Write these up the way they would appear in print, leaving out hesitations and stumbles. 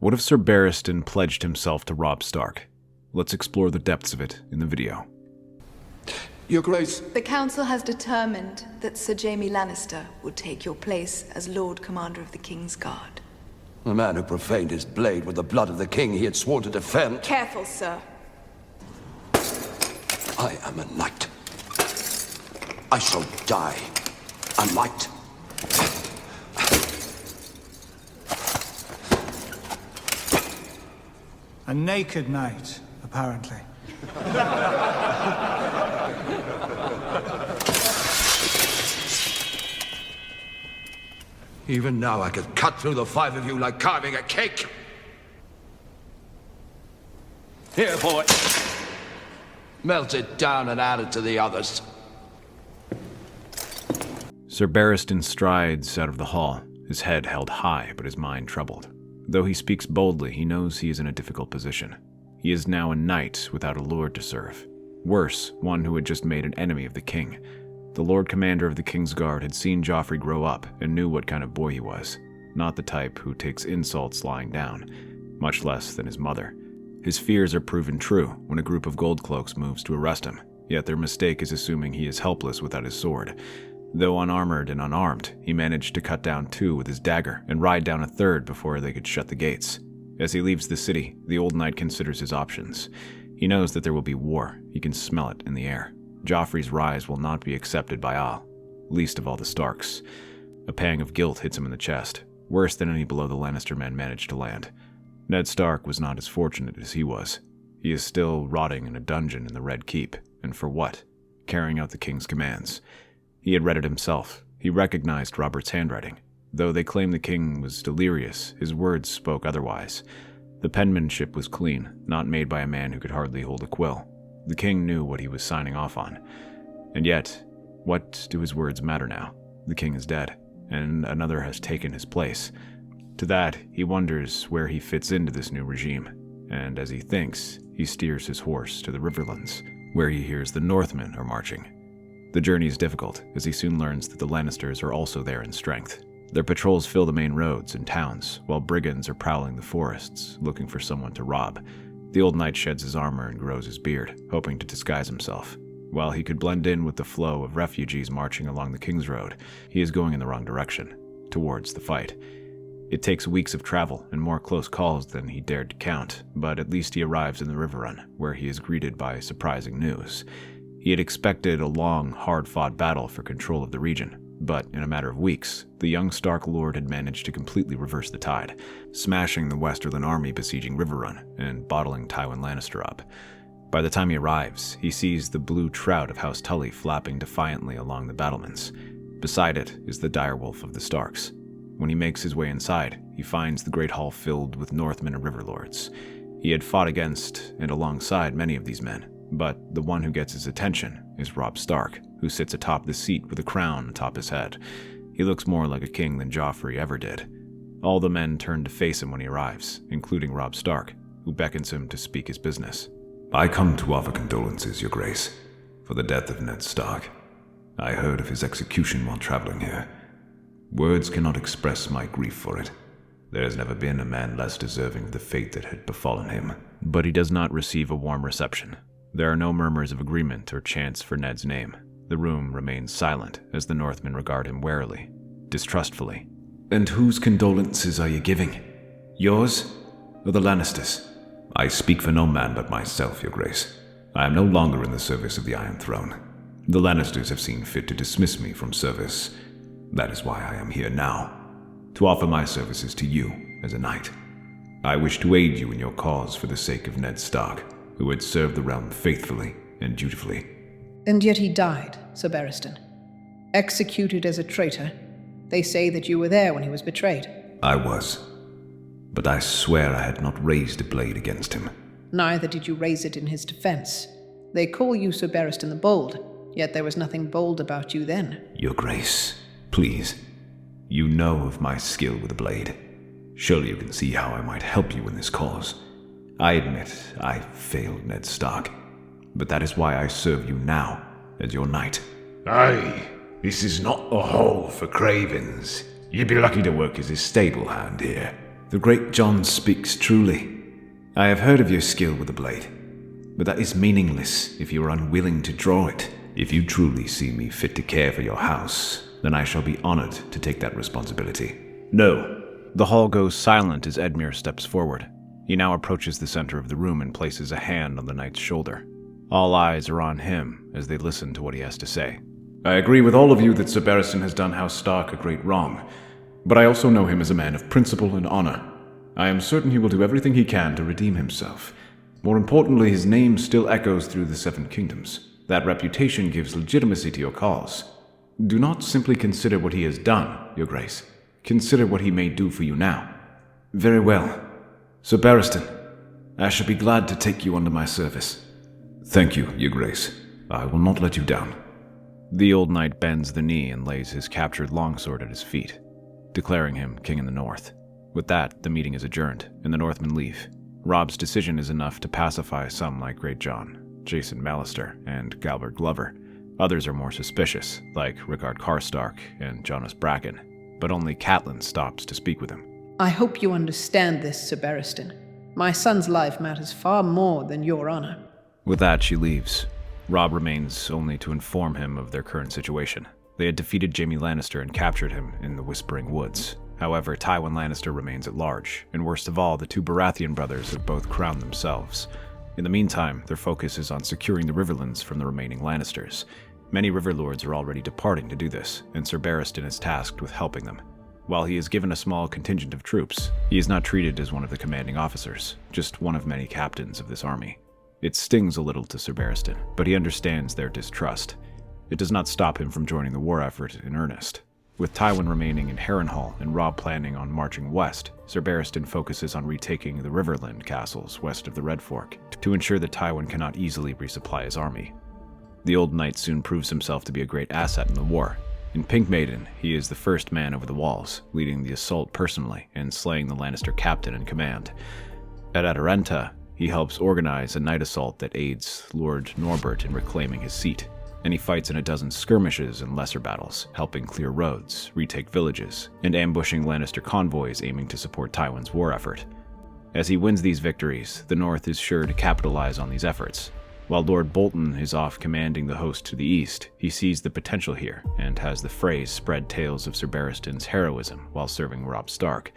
What if Ser Barristan pledged himself to Robb Stark? Let's explore the depths of it in the video. Your Grace. The Council has determined that Sir Jaime Lannister will take your place as Lord Commander of the Kingsguard. The man who profaned his blade with the blood of the king he had sworn to defend. Careful, sir. I am a knight. I shall die a knight. A naked knight, apparently. Even now I could cut through the five of you like carving a cake. Here, boy. Melt it down and add it to the others. Ser Barristan strides out of the hall, his head held high but his mind troubled. Though he speaks boldly, he knows he is in a difficult position. He is now a knight without a lord to serve. Worse, one who had just made an enemy of the king. The Lord Commander of the Kingsguard had seen Joffrey grow up and knew what kind of boy he was. Not the type who takes insults lying down, much less than his mother. His fears are proven true when a group of gold cloaks moves to arrest him, yet their mistake is assuming he is helpless without his sword. Though unarmored and unarmed, he managed to cut down 2 with his dagger and ride down a 3rd before they could shut the gates. As he leaves the city, the old knight considers his options. He knows that there will be war. He can smell it in the air. Joffrey's rise will not be accepted by all, least of all the Starks. A pang of guilt hits him in the chest, worse than any blow the Lannister men managed to land. Ned Stark was not as fortunate as he was. He is still rotting in a dungeon in the Red Keep, and for what? Carrying out the king's commands. He had read it himself. He recognized Robert's handwriting. Though they claimed the king was delirious, his words spoke otherwise. The penmanship was clean, not made by a man who could hardly hold a quill. The king knew what he was signing off on. And yet, what do his words matter now? The king is dead, and another has taken his place. To that, he wonders where he fits into this new regime, and as he thinks, he steers his horse to the Riverlands, where he hears the Northmen are marching. The journey is difficult, as he soon learns that the Lannisters are also there in strength. Their patrols fill the main roads and towns, while brigands are prowling the forests, looking for someone to rob. The old knight sheds his armor and grows his beard, hoping to disguise himself. While he could blend in with the flow of refugees marching along the King's Road, he is going in the wrong direction, towards the fight. It takes weeks of travel and more close calls than he dared to count, but at least he arrives in the River Run, where he is greeted by surprising news. He had expected a long, hard-fought battle for control of the region, but in a matter of weeks, the young Stark lord had managed to completely reverse the tide, smashing the Westerland army besieging River Run and bottling Tywin Lannister up. By the time he arrives, he sees the blue trout of House Tully flapping defiantly along the battlements. Beside it is the direwolf of the Starks. When he makes his way inside, he finds the great hall filled with Northmen and river lords. He had fought against and alongside many of these men, but the one who gets his attention is Robb Stark, who sits atop the seat with a crown atop his head. He looks more like a king than Joffrey ever did. All the men turn to face him when he arrives, including Robb Stark, who beckons him to speak his business. I come to offer condolences, Your Grace, for the death of Ned Stark. I heard of his execution while traveling here. Words cannot express my grief for it. There has never been a man less deserving of the fate that had befallen him. But he does not receive a warm reception. There are no murmurs of agreement or chants for Ned's name. The room remains silent as the Northmen regard him warily, distrustfully. And whose condolences are you giving? Yours or the Lannisters? I speak for no man but myself, Your Grace. I am no longer in the service of the Iron Throne. The Lannisters have seen fit to dismiss me from service. That is why I am here now, to offer my services to you as a knight. I wish to aid you in your cause for the sake of Ned Stark, who had served the realm faithfully and dutifully. And yet he died, Ser Barristan. Executed as a traitor. They say that you were there when he was betrayed. I was. But I swear I had not raised a blade against him. Neither did you raise it in his defense. They call you Ser Barristan the Bold, yet there was nothing bold about you then. Your Grace, please. You know of my skill with a blade. Surely you can see how I might help you in this cause. I admit I failed Ned Stark, but that is why I serve you now as your knight. Aye, this is not a hall for cravens. You'd be lucky to work as a stable hand here. The great John speaks truly. I have heard of your skill with the blade, but that is meaningless if you are unwilling to draw it. If you truly see me fit to care for your house, then I shall be honored to take that responsibility. No. The hall goes silent as Edmure steps forward. He now approaches the center of the room and places a hand on the knight's shoulder. All eyes are on him as they listen to what he has to say. I agree with all of you that Ser Barristan has done House Stark a great wrong, but I also know him as a man of principle and honor. I am certain he will do everything he can to redeem himself. More importantly, his name still echoes through the Seven Kingdoms. That reputation gives legitimacy to your cause. Do not simply consider what he has done, Your Grace. Consider what he may do for you now. Very well. Ser Barristan, I shall be glad to take you under my service. Thank you, Your Grace. I will not let you down. The old knight bends the knee and lays his captured longsword at his feet, declaring him king in the north. With that, the meeting is adjourned, and the Northmen leave. Robb's decision is enough to pacify some like Great John, Jason Mallister, and Galbert Glover. Others are more suspicious, like Rickard Karstark and Jonas Bracken, but only Catelyn stops to speak with him. I hope you understand this, Ser Barristan. My son's life matters far more than your honor. With that, she leaves. Robb remains only to inform him of their current situation. They had defeated Jaime Lannister and captured him in the Whispering Woods. However, Tywin Lannister remains at large, and worst of all, the two Baratheon brothers have both crowned themselves. In the meantime, their focus is on securing the Riverlands from the remaining Lannisters. Many Riverlords are already departing to do this, and Ser Barristan is tasked with helping them. While he is given a small contingent of troops, he is not treated as one of the commanding officers, just one of many captains of this army. It stings a little to Ser Barristan, but he understands their distrust. It does not stop him from joining the war effort in earnest. With Tywin remaining in Harrenhal and Robb planning on marching west, Ser Barristan focuses on retaking the Riverland castles west of the Red Fork to ensure that Tywin cannot easily resupply his army. The old knight soon proves himself to be a great asset in the war. In Pink Maiden, he is the first man over the walls, leading the assault personally and slaying the Lannister captain in command. At Adarenta, he helps organize a night assault that aids Lord Norbert in reclaiming his seat, and he fights in a dozen skirmishes and lesser battles, helping clear roads, retake villages, and ambushing Lannister convoys aiming to support Tywin's war effort. As he wins these victories, the North is sure to capitalize on these efforts. While Lord Bolton is off commanding the host to the east, he sees the potential here and has the Freys spread tales of Ser Barristan's heroism while serving Robb Stark.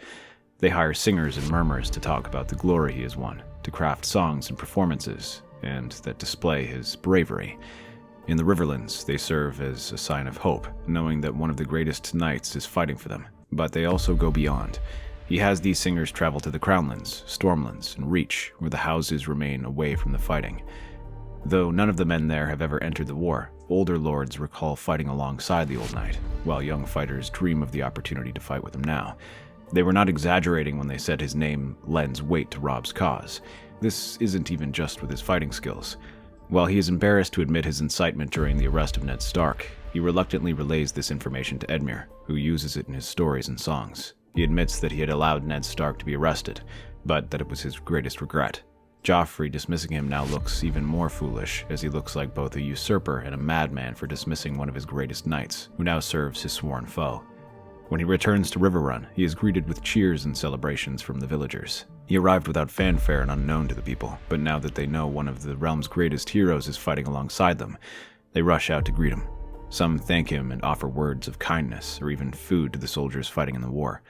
They hire singers and murmurs to talk about the glory he has won, to craft songs and performances, and that display his bravery. In the Riverlands, they serve as a sign of hope, knowing that one of the greatest knights is fighting for them. But they also go beyond. He has these singers travel to the Crownlands, Stormlands, and Reach, where the houses remain away from the fighting. Though none of the men there have ever entered the war, older lords recall fighting alongside the old knight, while young fighters dream of the opportunity to fight with him now. They were not exaggerating when they said his name lends weight to Robb's cause. This isn't even just with his fighting skills. While he is embarrassed to admit his incitement during the arrest of Ned Stark, he reluctantly relays this information to Edmure, who uses it in his stories and songs. He admits that he had allowed Ned Stark to be arrested, but that it was his greatest regret. Joffrey dismissing him now looks even more foolish, as he looks like both a usurper and a madman for dismissing one of his greatest knights, who now serves his sworn foe. When he returns to Riverrun, he is greeted with cheers and celebrations from the villagers. He arrived without fanfare and unknown to the people, but now that they know one of the realm's greatest heroes is fighting alongside them, they rush out to greet him. Some thank him and offer words of kindness or even food to the soldiers fighting in the war.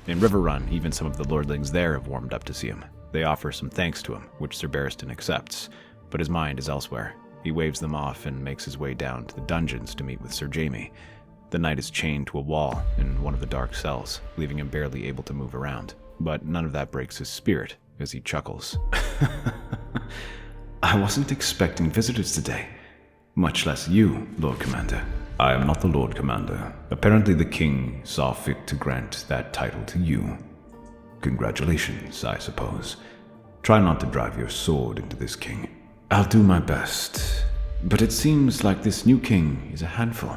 In Riverrun, even some of the lordlings there have warmed up to see him. They offer some thanks to him, which Ser Barristan accepts, but his mind is elsewhere. He waves them off and makes his way down to the dungeons to meet with Ser Jaime. The knight is chained to a wall in one of the dark cells, leaving him barely able to move around. But none of that breaks his spirit, as he chuckles. I wasn't expecting visitors today, much less you, Lord Commander. I am not the Lord Commander. Apparently the king saw fit to grant that title to you. Congratulations, I suppose. Try not to drive your sword into this king. I'll do my best, but it seems like this new king is a handful.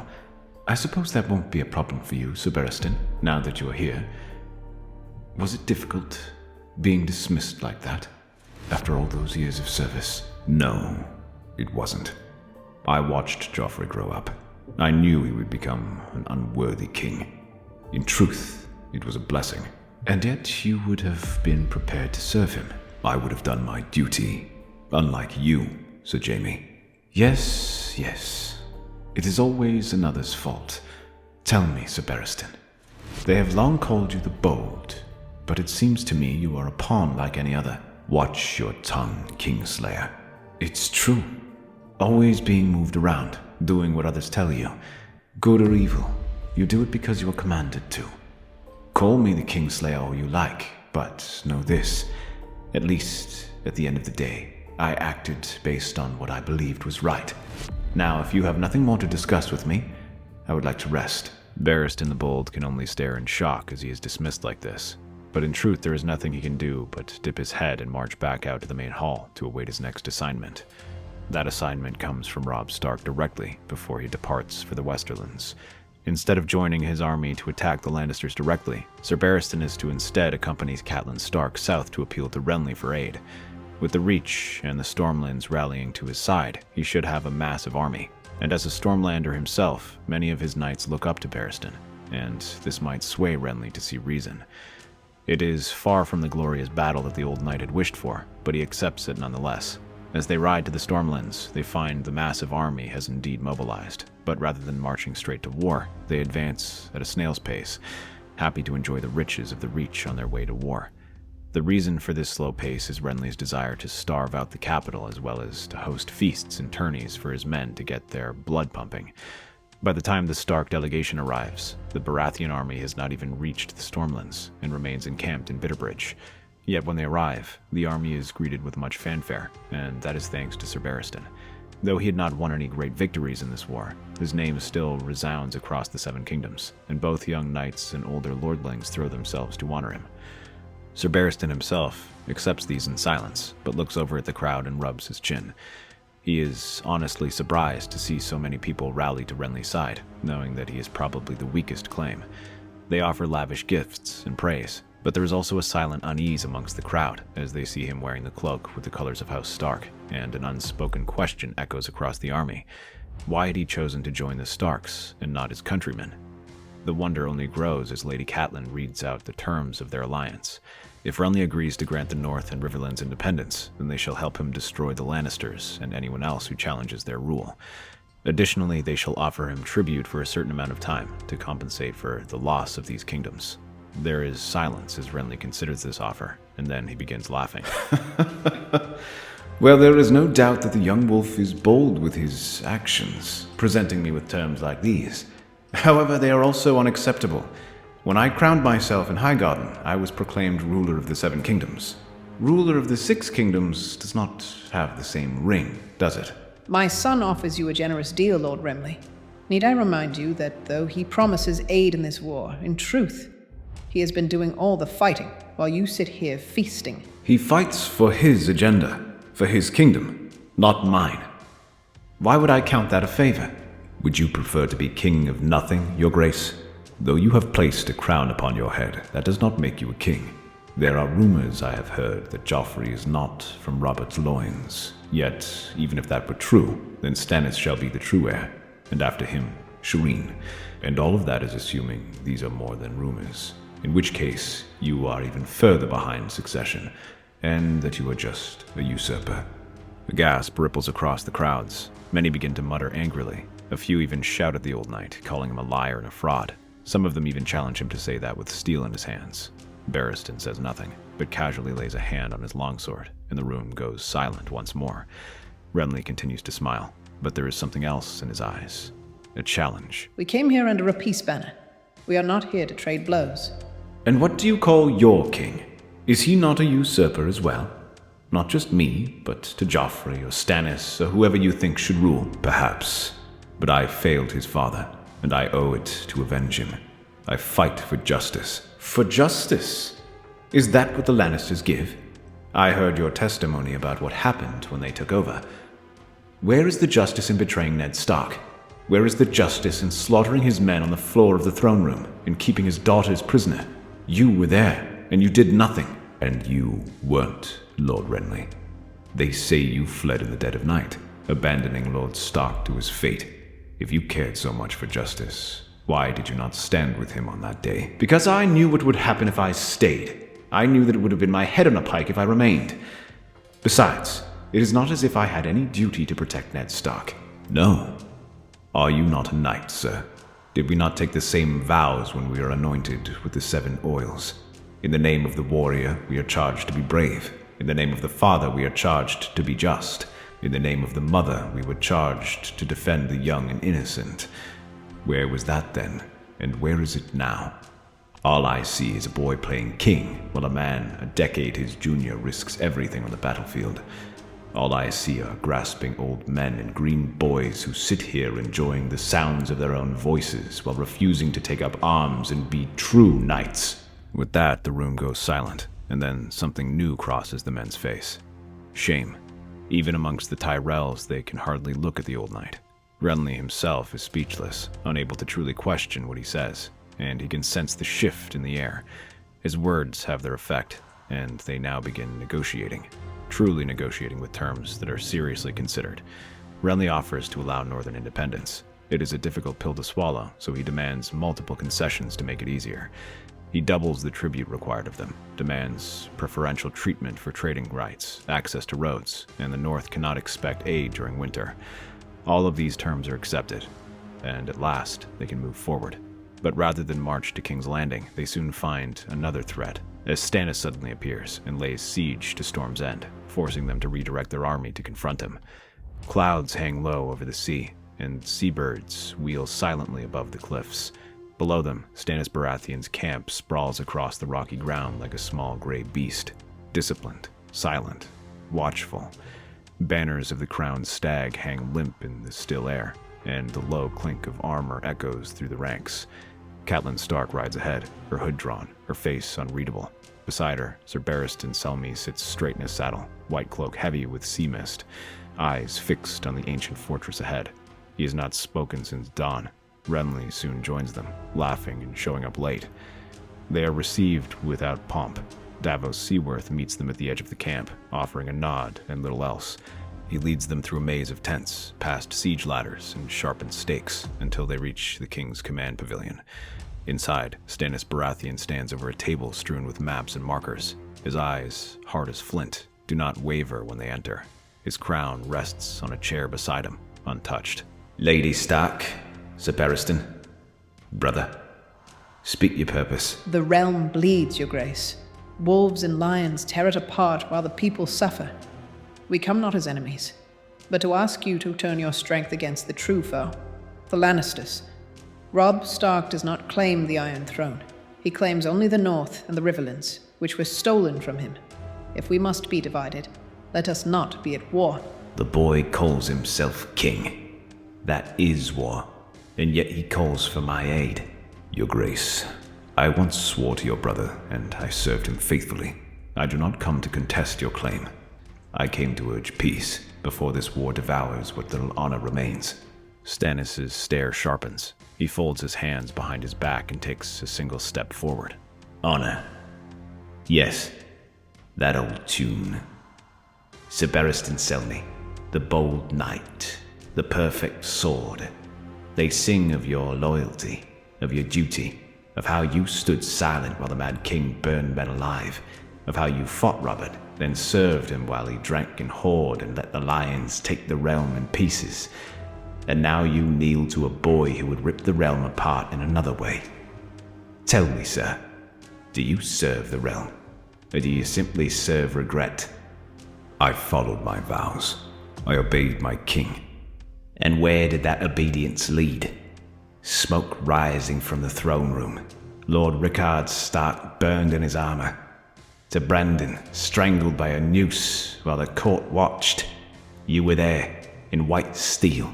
I suppose that won't be a problem for you, Ser Barristan, now that you are here. Was it difficult being dismissed like that, after all those years of service? No, it wasn't. I watched Joffrey grow up. I knew he would become an unworthy king. In truth, it was a blessing. And yet you would have been prepared to serve him. I would have done my duty, unlike you, Sir Jaime. Yes, yes. It is always another's fault. Tell me, Ser Barristan. They have long called you the Bold, but it seems to me you are a pawn like any other. Watch your tongue, Kingslayer. It's true. Always being moved around, doing what others tell you. Good or evil, you do it because you are commanded to. Call me the Kingslayer all you like, but know this. At least, at the end of the day, I acted based on what I believed was right. Now, if you have nothing more to discuss with me, I would like to rest. Barristan the Bold can only stare in shock as he is dismissed like this. But in truth, there is nothing he can do but dip his head and march back out to the main hall to await his next assignment. That assignment comes from Robb Stark directly before he departs for the Westerlands. Instead of joining his army to attack the Lannisters directly, Ser Barristan is to instead accompany Catelyn Stark south to appeal to Renly for aid. With the Reach and the Stormlands rallying to his side, he should have a massive army. And as a Stormlander himself, many of his knights look up to Barristan, and this might sway Renly to see reason. It is far from the glorious battle that the old knight had wished for, but he accepts it nonetheless. As they ride to the Stormlands, they find the massive army has indeed mobilized, but rather than marching straight to war, they advance at a snail's pace, happy to enjoy the riches of the Reach on their way to war. The reason for this slow pace is Renly's desire to starve out the capital as well as to host feasts and tourneys for his men to get their blood pumping. By the time the Stark delegation arrives, the Baratheon army has not even reached the Stormlands and remains encamped in Bitterbridge. Yet when they arrive, the army is greeted with much fanfare, and that is thanks to Ser Barristan. Though he had not won any great victories in this war, his name still resounds across the Seven Kingdoms, and both young knights and older lordlings throw themselves to honor him. Ser Barristan himself accepts these in silence, but looks over at the crowd and rubs his chin. He is honestly surprised to see so many people rally to Renly's side, knowing that he is probably the weakest claim. They offer lavish gifts and praise, but there is also a silent unease amongst the crowd as they see him wearing the cloak with the colors of House Stark, and an unspoken question echoes across the army. Why had he chosen to join the Starks and not his countrymen? The wonder only grows as Lady Catelyn reads out the terms of their alliance. If Renly agrees to grant the North and Riverlands independence, then they shall help him destroy the Lannisters and anyone else who challenges their rule. Additionally, they shall offer him tribute for a certain amount of time to compensate for the loss of these kingdoms. There is silence as Renly considers this offer, and then he begins laughing. Well, there is no doubt that the young wolf is bold with his actions, presenting me with terms like these. However, they are also unacceptable. When I crowned myself in Highgarden, I was proclaimed ruler of the Seven Kingdoms. Ruler of the Six Kingdoms does not have the same ring, does it? My son offers you a generous deal, Lord Renly. Need I remind you that though he promises aid in this war, in truth, he has been doing all the fighting, while you sit here feasting. He fights for his agenda, for his kingdom, not mine. Why would I count that a favor? Would you prefer to be king of nothing, your grace? Though you have placed a crown upon your head, that does not make you a king. There are rumors I have heard that Joffrey is not from Robert's loins. Yet, even if that were true, then Stannis shall be the true heir, and after him, Shireen. And all of that is assuming these are more than rumors. In which case, you are even further behind succession, and that you are just a usurper. A gasp ripples across the crowds. Many begin to mutter angrily. A few even shout at the old knight, calling him a liar and a fraud. Some of them even challenge him to say that with steel in his hands. Barristan says nothing, but casually lays a hand on his longsword, and the room goes silent once more. Renly continues to smile, but there is something else in his eyes. A challenge. We came here under a peace banner. We are not here to trade blows. And what do you call your king? Is he not a usurper as well? Not just me, but to Joffrey or Stannis or whoever you think should rule, perhaps. But I failed his father, and I owe it to avenge him. I fight for justice. For justice? Is that what the Lannisters give? I heard your testimony about what happened when they took over. Where is the justice in betraying Ned Stark? Where is the justice in slaughtering his men on the floor of the throne room and keeping his daughters prisoner? You were there, and you did nothing. And you weren't, Lord Renly. They say you fled in the dead of night, abandoning Lord Stark to his fate. If you cared so much for justice, Why did you not stand with him on that day? Because I knew what would happen if I stayed. I knew that it would have been my head on a pike if I remained. Besides, it is not as if I had any duty to protect Ned Stark. No. Are you not a knight, sir? Did we not take the same vows when we were anointed with the 7 oils? In the name of the warrior, we are charged to be brave. In the name of the father, we are charged to be just. In the name of the mother, we were charged to defend the young and innocent. Where was that then? And where is it now? All I see is a boy playing king, while a man a decade his junior risks everything on the battlefield. All I see are grasping old men and green boys who sit here enjoying the sounds of their own voices while refusing to take up arms and be true knights. With that, the room goes silent, and then something new crosses the men's face. Shame. Even amongst the Tyrells, they can hardly look at the old knight. Renly himself is speechless, unable to truly question what he says, and he can sense the shift in the air. His words have their effect, and they now begin negotiating. Truly negotiating with terms that are seriously considered. Renly offers to allow northern independence. It is a difficult pill to swallow, so he demands multiple concessions to make it easier. He doubles the tribute required of them, demands preferential treatment for trading rights, access to roads, and the North cannot expect aid during winter. All of these terms are accepted, and at last they can move forward. But rather than march to King's Landing, they soon find another threat, as Stannis suddenly appears and lays siege to Storm's End, forcing them to redirect their army to confront him. Clouds hang low over the sea, and seabirds wheel silently above the cliffs. Below them, Stannis Baratheon's camp sprawls across the rocky ground like a small gray beast, disciplined, silent, watchful. Banners of the crowned stag hang limp in the still air, and the low clink of armor echoes through the ranks. Catelyn Stark rides ahead, her hood drawn, her face unreadable. Beside her, Ser Barristan Selmy sits straight in his saddle, white cloak heavy with sea mist, eyes fixed on the ancient fortress ahead. He has not spoken since dawn. Renly soon joins them, laughing and showing up late. They are received without pomp. Davos Seaworth meets them at the edge of the camp, offering a nod and little else. He leads them through a maze of tents, past siege ladders and sharpened stakes, until they reach the king's command pavilion. Inside, Stannis Baratheon stands over a table strewn with maps and markers. His eyes, hard as flint, do not waver when they enter. His crown rests on a chair beside him, untouched. Lady Stark, Ser Barristan, brother, speak your purpose. The realm bleeds, your grace. Wolves and lions tear it apart while the people suffer. We come not as enemies, but to ask you to turn your strength against the true foe, the Lannisters. Robb Stark does not claim the Iron Throne. He claims only the North and the Riverlands, which were stolen from him. If we must be divided, let us not be at war. The boy calls himself king. That is war, and yet he calls for my aid. Your Grace, I once swore to your brother, and I served him faithfully. I do not come to contest your claim. I came to urge peace before this war devours what little honor remains. Stannis' stare sharpens. He folds his hands behind his back and takes a single step forward. Honor. Yes, that old tune. Ser Barristan Selmy, the bold knight, the perfect sword. They sing of your loyalty, of your duty, of how you stood silent while the Mad King burned men alive, of how you fought Robert, then served him while he drank and whored and let the lions take the realm in pieces. And now you kneel to a boy who would rip the realm apart in another way. Tell me, sir, do you serve the realm, or do you simply serve regret? I followed my vows. I obeyed my king. And where did that obedience lead? Smoke rising from the throne room. Lord Rickard Stark burned in his armor. To Brandon, strangled by a noose while the court watched. You were there, in white steel.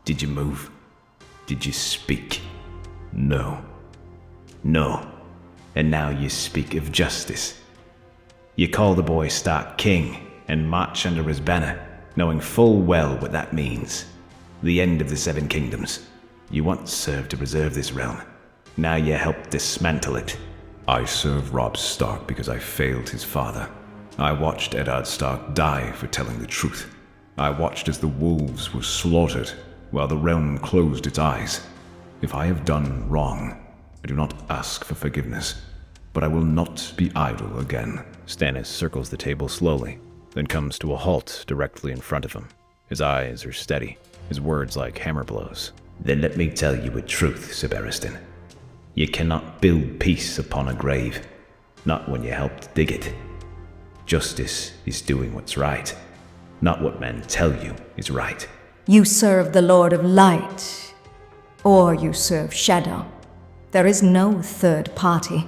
Did you move? Did you speak? No. No. And now you speak of justice. You call the boy Stark king and march under his banner, knowing full well what that means. The end of the Seven Kingdoms. You once served to preserve this realm. Now you help dismantle it. I serve Robb Stark because I failed his father. I watched Eddard Stark die for telling the truth. I watched as the wolves were slaughtered while the realm closed its eyes. If I have done wrong, I do not ask for forgiveness, but I will not be idle again. Stannis circles the table slowly, then comes to a halt directly in front of him. His eyes are steady, his words like hammer blows. Then let me tell you a truth, Ser Barristan. You cannot build peace upon a grave, not when you helped dig it. Justice is doing what's right, not what men tell you is right. You serve the Lord of Light, or you serve Shadow. There is no third party.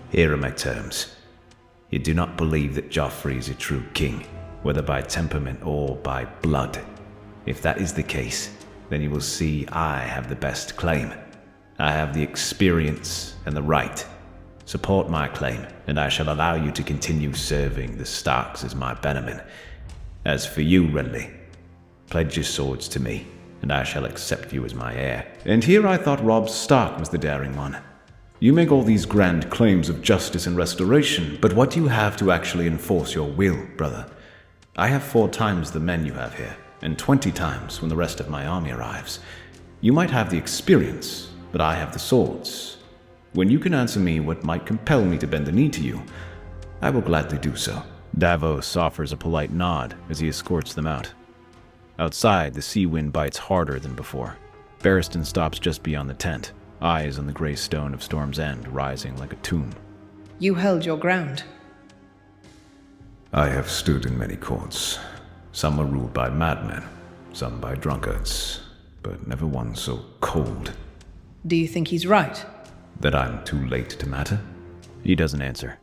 Here are my terms. You do not believe that Joffrey is a true king, whether by temperament or by blood. If that is the case, then you will see I have the best claim. I have the experience and the right. Support my claim, and I shall allow you to continue serving the Starks as my bannerman. As for you, Renly, pledge your swords to me, and I shall accept you as my heir. And here I thought Robb Stark was the daring one. You make all these grand claims of justice and restoration, but what do you have to actually enforce your will, brother? I have 4 times the men you have here, and 20 times when the rest of my army arrives. You might have the experience, but I have the swords. When you can answer me what might compel me to bend the knee to you, I will gladly do so. Davos offers a polite nod as he escorts them out. Outside, the sea wind bites harder than before. Barristan stops just beyond the tent, eyes on the gray stone of Storm's End rising like a tomb. You held your ground. I have stood in many courts. Some are ruled by madmen, some by drunkards, but never one so cold. Do you think he's right? That I'm too late to matter? He doesn't answer.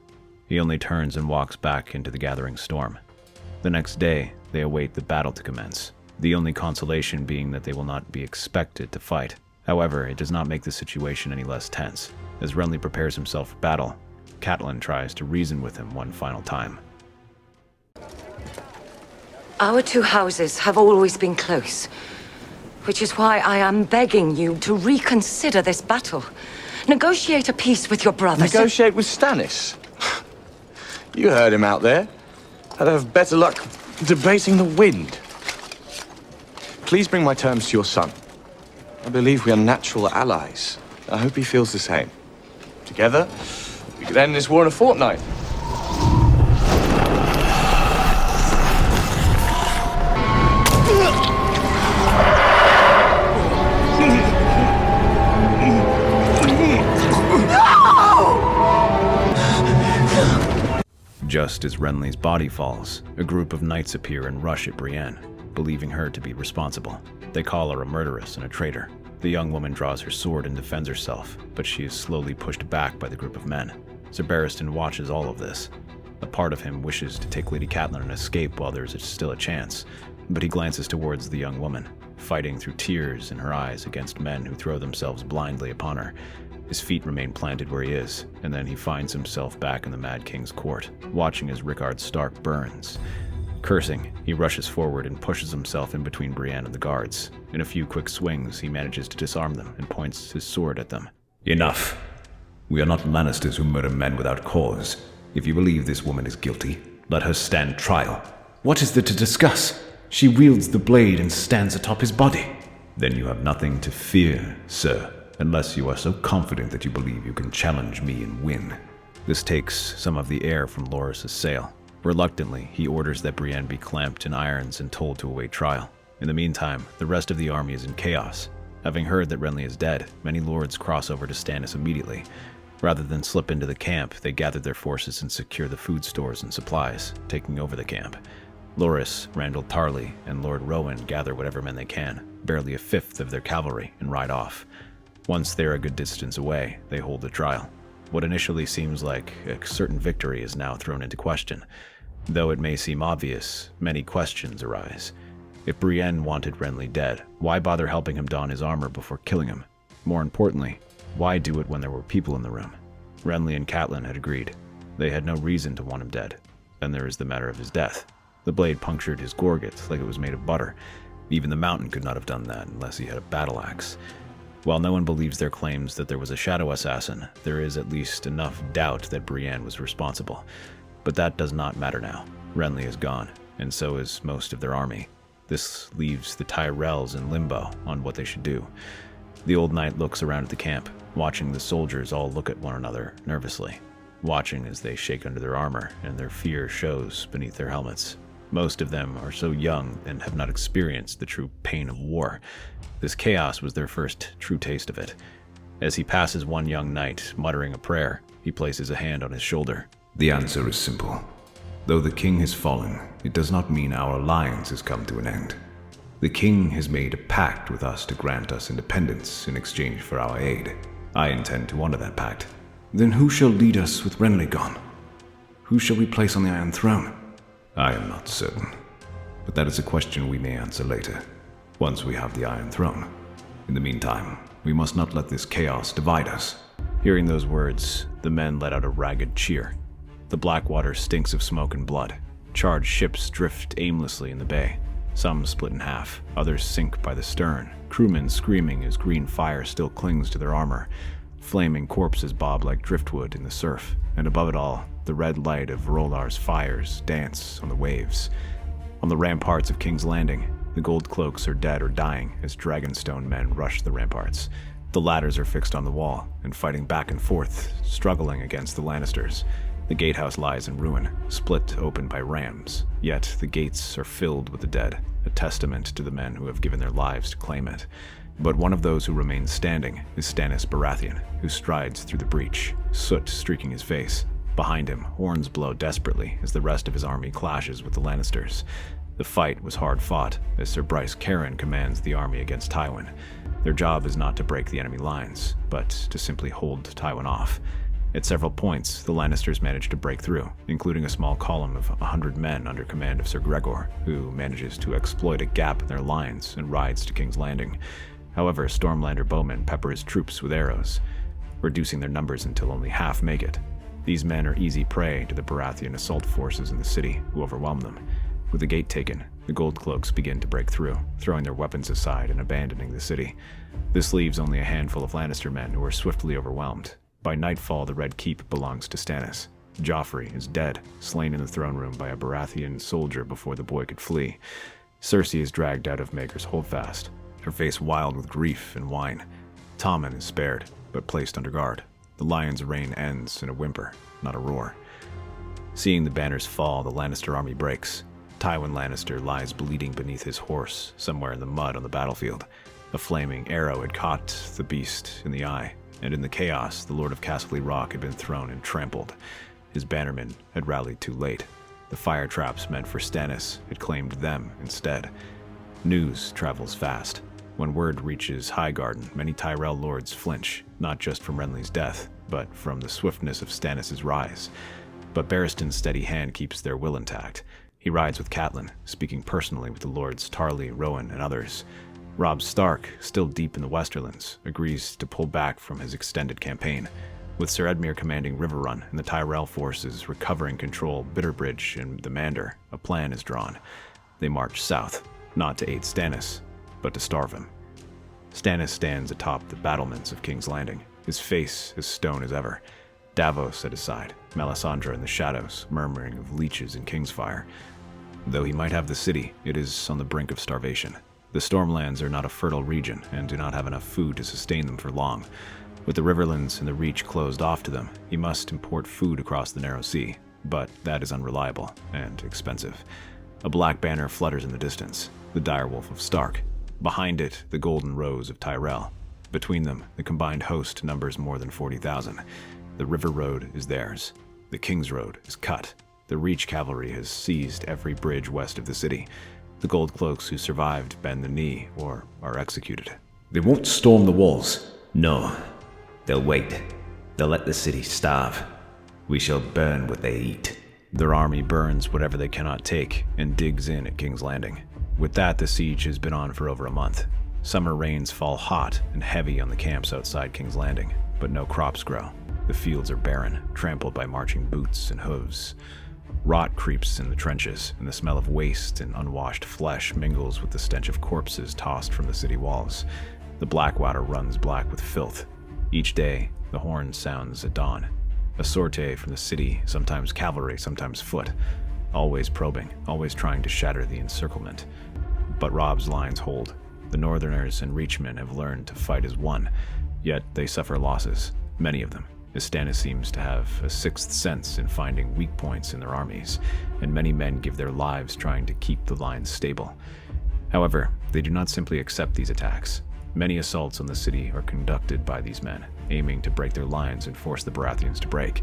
He only turns and walks back into the gathering storm. The next day, they await the battle to commence, the only consolation being that they will not be expected to fight. However, it does not make the situation any less tense. As Renly prepares himself for battle, Catelyn tries to reason with him one final time. Our 2 houses have always been close, which is why I am begging you to reconsider this battle. Negotiate a peace with your brothers. Negotiate with Stannis? You heard him out there. I'd have better luck debating the wind. Please bring my terms to your son. I believe we are natural allies. I hope he feels the same. Together, we could end this war in a fortnight. Just as Renly's body falls, a group of knights appear and rush at Brienne, believing her to be responsible. They call her a murderess and a traitor. The young woman draws her sword and defends herself, but she is slowly pushed back by the group of men. Ser Barristan watches all of this. A part of him wishes to take Lady Catelyn and escape while there is still a chance, but he glances towards the young woman, fighting through tears in her eyes against men who throw themselves blindly upon her. His feet remain planted where he is, and then he finds himself back in the Mad King's court, watching as Rickard Stark burns. Cursing, he rushes forward and pushes himself in between Brienne and the guards. In a few quick swings, he manages to disarm them and points his sword at them. Enough. We are not Lannisters who murder men without cause. If you believe this woman is guilty, let her stand trial. What is there to discuss? She wields the blade and stands atop his body. Then you have nothing to fear, sir, unless you are so confident that you believe you can challenge me and win. This takes some of the air from Loras' sail. Reluctantly, he orders that Brienne be clamped in irons and told to await trial. In the meantime, the rest of the army is in chaos. Having heard that Renly is dead, many lords cross over to Stannis immediately. Rather than slip into the camp, they gather their forces and secure the food stores and supplies, taking over the camp. Loras, Randall Tarley, and Lord Rowan gather whatever men they can, barely a fifth of their cavalry, and ride off. Once they're a good distance away, they hold the trial. What initially seems like a certain victory is now thrown into question. Though it may seem obvious, many questions arise. If Brienne wanted Renly dead, why bother helping him don his armor before killing him? More importantly, why do it when there were people in the room? Renly and Catelyn had agreed. They had no reason to want him dead. Then there is the matter of his death. The blade punctured his gorget like it was made of butter. Even the Mountain could not have done that unless he had a battle axe. While no one believes their claims that there was a shadow assassin, there is at least enough doubt that Brienne was responsible. But that does not matter now. Renly is gone, and so is most of their army. This leaves the Tyrells in limbo on what they should do. The old knight looks around at the camp, watching the soldiers all look at one another nervously, watching as they shake under their armor and their fear shows beneath their helmets. Most of them are so young and have not experienced the true pain of war. This chaos was their first true taste of it. As he passes one young knight, muttering a prayer, he places a hand on his shoulder. The answer is simple. Though the king has fallen, it does not mean our alliance has come to an end. The king has made a pact with us to grant us independence in exchange for our aid. I intend to honor that pact. Then who shall lead us with Renly gone? Who shall we place on the Iron Throne? I am not certain, but that is a question we may answer later, once we have the Iron Throne. In the meantime, we must not let this chaos divide us. Hearing those words, the men let out a ragged cheer. The Blackwater stinks of smoke and blood. Charred ships drift aimlessly in the bay. Some split in half, others sink by the stern, crewmen screaming as green fire still clings to their armor. Flaming corpses bob like driftwood in the surf, and above it all, the red light of Rolar's fires dance on the waves. On the ramparts of King's Landing, the gold cloaks are dead or dying as Dragonstone men rush the ramparts. The ladders are fixed on the wall and fighting back and forth, struggling against the Lannisters. The gatehouse lies in ruin, split open by rams, yet the gates are filled with the dead, a testament to the men who have given their lives to claim it. But one of those who remains standing is Stannis Baratheon, who strides through the breach, soot streaking his face. Behind him, horns blow desperately as the rest of his army clashes with the Lannisters. The fight was hard fought, as Ser Bryce Caron commands the army against Tywin. Their job is not to break the enemy lines, but to simply hold Tywin off. At several points, the Lannisters manage to break through, including a small column of 100 men under command of Ser Gregor, who manages to exploit a gap in their lines and rides to King's Landing. However, Stormlander bowmen pepper his troops with arrows, reducing their numbers until only half make it. These men are easy prey to the Baratheon assault forces in the city, who overwhelm them. With the gate taken, the gold cloaks begin to break through, throwing their weapons aside and abandoning the city. This leaves only a handful of Lannister men who are swiftly overwhelmed. By nightfall, the Red Keep belongs to Stannis. Joffrey is dead, slain in the throne room by a Baratheon soldier before the boy could flee. Cersei is dragged out of Maegor's holdfast, her face wild with grief and wine. Tommen is spared, but placed under guard. The Lion's reign ends in a whimper, not a roar. Seeing the banners fall, the Lannister army breaks. Tywin Lannister lies bleeding beneath his horse, somewhere in the mud on the battlefield. A flaming arrow had caught the beast in the eye, and in the chaos, the Lord of Casterly Rock had been thrown and trampled. His bannermen had rallied too late. The fire traps meant for Stannis had claimed them instead. News travels fast. When word reaches Highgarden, many Tyrell lords flinch, not just from Renly's death, but from the swiftness of Stannis' rise. But Barristan's steady hand keeps their will intact. He rides with Catelyn, speaking personally with the lords Tarly, Rowan, and others. Robb Stark, still deep in the Westerlands, agrees to pull back from his extended campaign. With Ser Edmure commanding Riverrun and the Tyrell forces recovering control Bitterbridge and the Mander, a plan is drawn. They march south, not to aid Stannis, but to starve him. Stannis stands atop the battlements of King's Landing, his face as stone as ever. Davos at his side, Melisandre in the shadows, murmuring of leeches and Kingsfire. Though he might have the city, it is on the brink of starvation. The Stormlands are not a fertile region and do not have enough food to sustain them for long. With the Riverlands and the Reach closed off to them, he must import food across the narrow sea, but that is unreliable and expensive. A black banner flutters in the distance, the direwolf of Stark. Behind it, the golden rose of Tyrell. Between them, the combined host numbers more than 40,000. The River Road is theirs. The King's Road is cut. The Reach cavalry has seized every bridge west of the city. The gold cloaks who survived bend the knee or are executed. They won't storm the walls. No. They'll wait. They'll let the city starve. We shall burn what they eat. Their army burns whatever they cannot take and digs in at King's Landing. With that, the siege has been on for over a month. Summer rains fall hot and heavy on the camps outside King's Landing, but no crops grow. The fields are barren, trampled by marching boots and hooves. Rot creeps in the trenches, and the smell of waste and unwashed flesh mingles with the stench of corpses tossed from the city walls. The Blackwater runs black with filth. Each day, the horn sounds at dawn. A sortie from the city, sometimes cavalry, sometimes foot. Always probing, always trying to shatter the encirclement. But Robb's lines hold. The Northerners and Reachmen have learned to fight as one, yet they suffer losses, many of them, as Stannis seems to have a sixth sense in finding weak points in their armies, and many men give their lives trying to keep the lines stable. However, they do not simply accept these attacks. Many assaults on the city are conducted by these men, aiming to break their lines and force the Baratheons to break.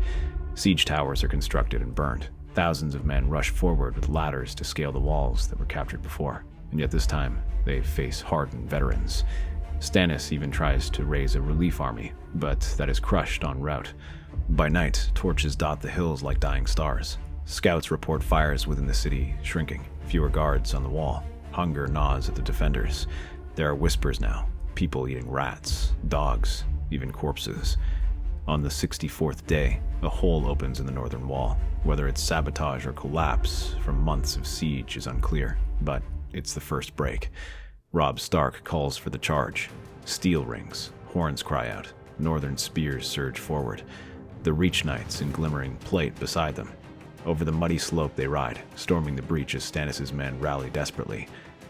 Siege towers are constructed and burned. Thousands of men rush forward with ladders to scale the walls that were captured before, and yet this time they face hardened veterans. Stannis even tries to raise a relief army, but that is crushed en route. By night, torches dot the hills like dying stars. Scouts report fires within the city shrinking, fewer guards on the wall. Hunger gnaws at the defenders. There are whispers now, people eating rats, dogs, even corpses. On the 64th day, a hole opens in the northern wall. Whether it's sabotage or collapse from months of siege is unclear, but it's the first break. Robb Stark calls for the charge. Steel rings, horns cry out, northern spears surge forward. The Reach Knights in glimmering plate beside them. Over the muddy slope they ride, storming the breach as Stannis' men rally desperately.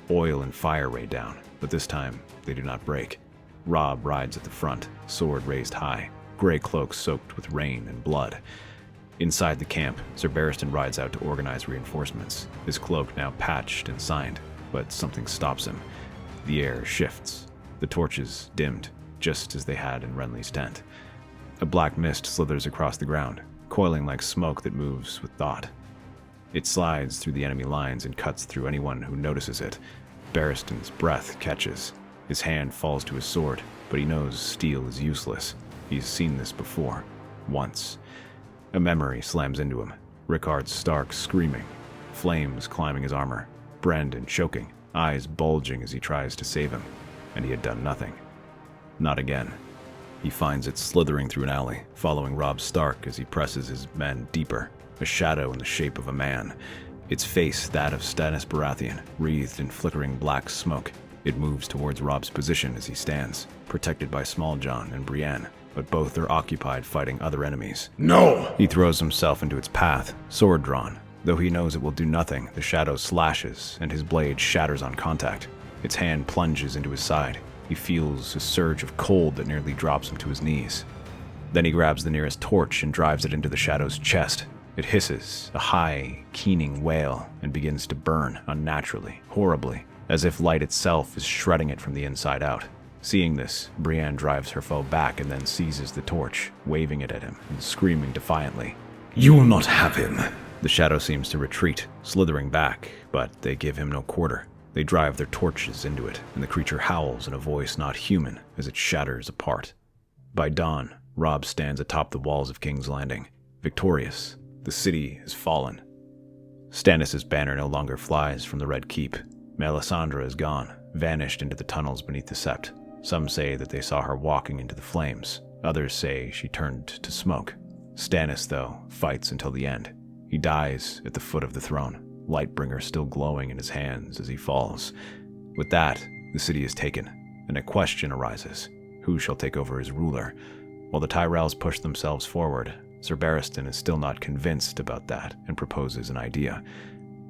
Oil and fire rain down, but this time they do not break. Robb rides at the front, sword raised high, gray cloak soaked with rain and blood. Inside the camp, Ser Barristan rides out to organize reinforcements, his cloak now patched and signed, but something stops him. The air shifts, the torches dimmed, just as they had in Renly's tent. A black mist slithers across the ground, coiling like smoke that moves with thought. It slides through the enemy lines and cuts through anyone who notices it. Barristan's breath catches. His hand falls to his sword, but he knows steel is useless. He's seen this before, once. A memory slams into him. Rickard Stark screaming, flames climbing his armor, Brendan choking, eyes bulging as he tries to save him, and he had done nothing. Not again. He finds it slithering through an alley, following Robb Stark as he presses his men deeper, a shadow in the shape of a man. Its face that of Stannis Baratheon, wreathed in flickering black smoke. It moves towards Robb's position as he stands, protected by Small John and Brienne, but both are occupied fighting other enemies. No! He throws himself into its path, sword drawn. Though he knows it will do nothing, the shadow slashes, and his blade shatters on contact. Its hand plunges into his side. He feels a surge of cold that nearly drops him to his knees. Then he grabs the nearest torch and drives it into the shadow's chest. It hisses, a high, keening wail, and begins to burn unnaturally, horribly, as if light itself is shredding it from the inside out. Seeing this, Brienne drives her foe back and then seizes the torch, waving it at him and screaming defiantly. You will not have him. The shadow seems to retreat, slithering back, but they give him no quarter. They drive their torches into it, and the creature howls in a voice not human as it shatters apart. By dawn, Robb stands atop the walls of King's Landing, victorious. The city has fallen. Stannis' banner no longer flies from the Red Keep. Melisandre is gone, vanished into the tunnels beneath the Sept. Some say that they saw her walking into the flames. Others say she turned to smoke. Stannis, though, fights until the end. He dies at the foot of the throne, Lightbringer still glowing in his hands as he falls. With that, the city is taken, and a question arises. Who shall take over as ruler? While the Tyrells push themselves forward, Ser Barristan is still not convinced about that and proposes an idea.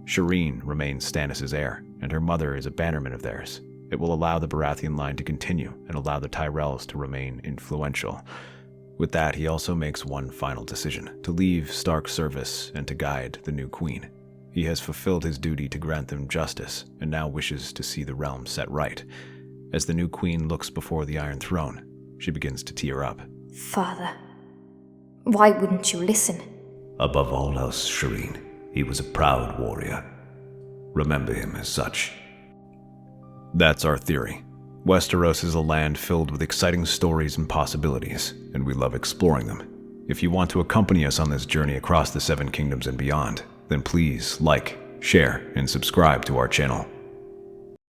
Shireen remains Stannis' heir, and her mother is a bannerman of theirs. It will allow the Baratheon line to continue and allow the Tyrells to remain influential. With that, he also makes one final decision, to leave Stark's service and to guide the new queen. He has fulfilled his duty to grant them justice, and now wishes to see the realm set right. As the new queen looks before the Iron Throne, she begins to tear up. Father, why wouldn't you listen? Above all else, Shireen, he was a proud warrior. Remember him as such. That's our theory. Westeros is a land filled with exciting stories and possibilities, and we love exploring them. If you want to accompany us on this journey across the Seven Kingdoms and beyond, then please like, share, and subscribe to our channel.